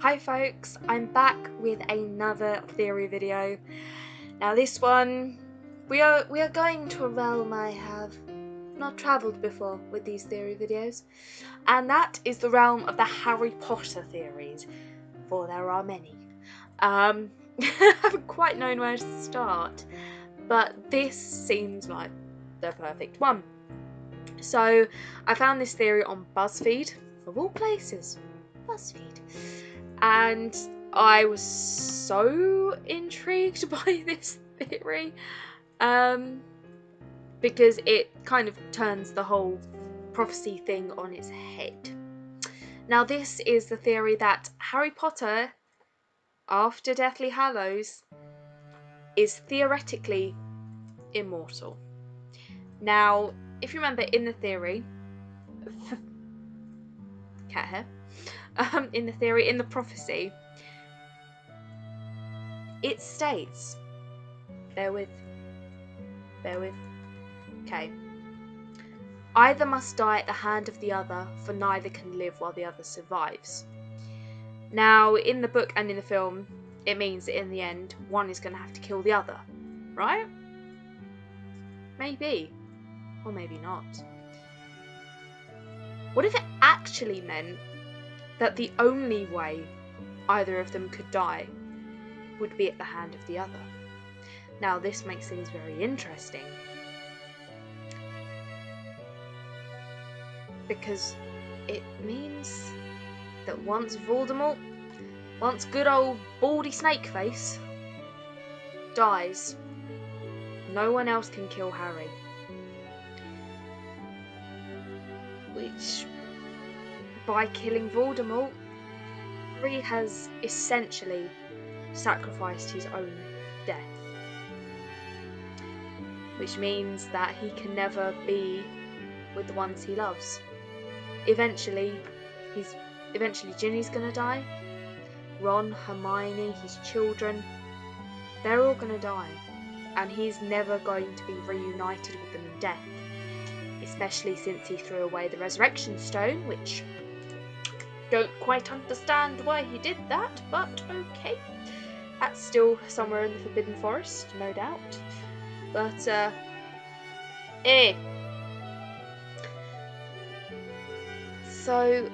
Hi folks, I'm back with another theory video. Now this one, we are going to a realm I have not travelled before with these theory videos, and that is the realm of the Harry Potter theories, for there are many. I haven't quite known where to start, but this seems like the perfect one. So I found this theory on BuzzFeed, of all places, BuzzFeed. And I was so intrigued by this theory because it kind of turns the whole prophecy thing on its head. Now this is the theory that Harry Potter, after Deathly Hallows, is theoretically immortal. Now, if you remember in the theory, cat hair, in the prophecy, it states, bear with, okay, either must die at the hand of the other, for neither can live while the other survives. Now, in the book and in the film, it means that in the end, one is going to have to kill the other, right? Maybe, or maybe not. What if it actually meant that the only way either of them could die would be at the hand of the other? Now this makes things very interesting, because it means that once Voldemort, once good old baldy Snakeface dies, no one else can kill Harry. Which, by killing Voldemort, Harry has essentially sacrificed his own death. Which means that he can never be with the ones he loves. Eventually Ginny's gonna die. Ron, Hermione, his children, they're all gonna die. And he's never going to be reunited with them in death. Especially since he threw away the Resurrection Stone, which don't quite understand why he did that, but okay. That's still somewhere in the Forbidden Forest, no doubt. But, So,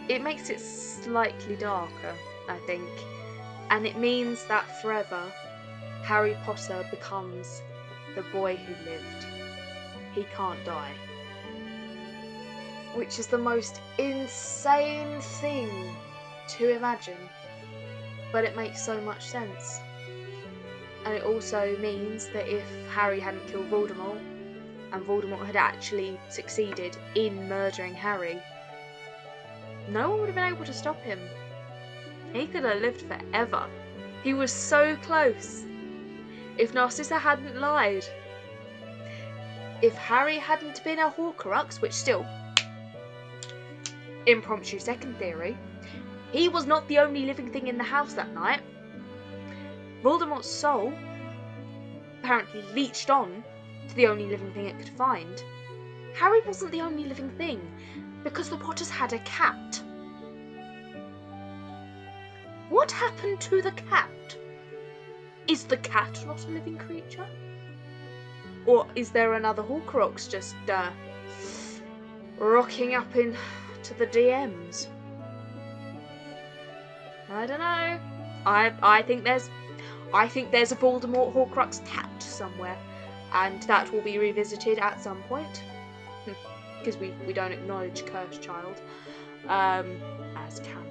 it makes it slightly darker, I think. And it means that forever, Harry Potter becomes the boy who lived. He can't die. Which is the most insane thing to imagine. But it makes so much sense. And it also means that if Harry hadn't killed Voldemort, and Voldemort had actually succeeded in murdering Harry, no one would have been able to stop him. He could have lived forever. He was so close. If Narcissa hadn't lied, if Harry hadn't been a Horcrux, which still, impromptu second theory, he was not the only living thing in the house that night. Voldemort's soul apparently leached on to the only living thing it could find. Harry wasn't the only living thing, because the Potters had a cat. What happened to the cat? Is the cat not a living creature? Or is there another Horcrux just rocking up into the DMs? I don't know. I think there's a Voldemort Horcrux cat somewhere, and that will be revisited at some point, because we don't acknowledge Cursed Child as canon.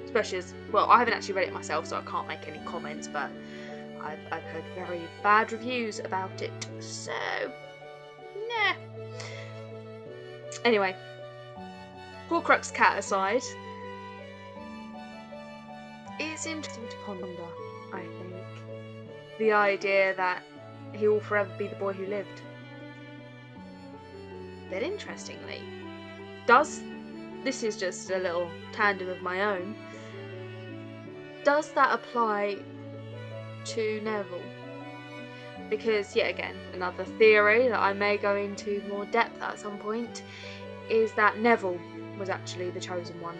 Especially as, well, I haven't actually read it myself, so I can't make any comments, but I've heard very bad reviews about it, so nah. Anyway, Horcrux cat aside, it's interesting to ponder, I think, the idea that he will forever be the boy who lived. But interestingly, this is just a little tandem of my own, does that apply to Neville? Because, yet again, another theory that I may go into more depth at some point is that Neville was actually the chosen one,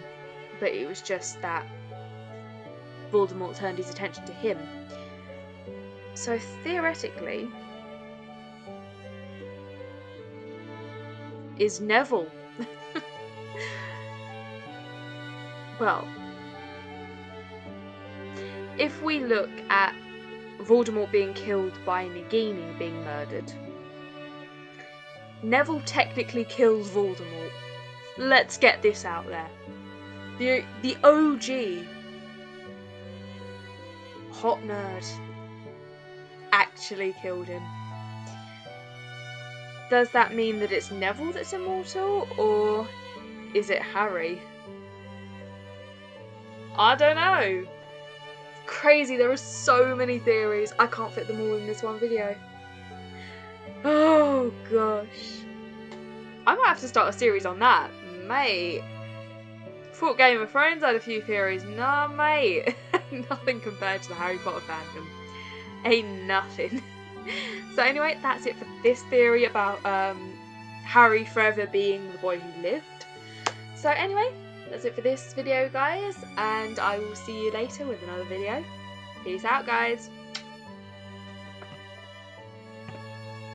but it was just that Voldemort turned his attention to him. So theoretically, is Neville. Well, if we look at Voldemort being killed by Nagini being murdered, Neville technically kills Voldemort. Let's get this out there. The OG hot nerd actually killed him. Does that mean that it's Neville that's immortal, or is it Harry? I don't know. Crazy, there are so many theories. I can't fit them all in this one video. Oh gosh. I might have to start a series on that, mate. Thought Game of Thrones had a few theories. Nah, mate. Nothing compared to the Harry Potter fandom. Ain't nothing. So anyway, that's it for this theory about Harry forever being the boy who lived. So anyway, that's it for this video, guys, and I will see you later with another video. Peace out, guys.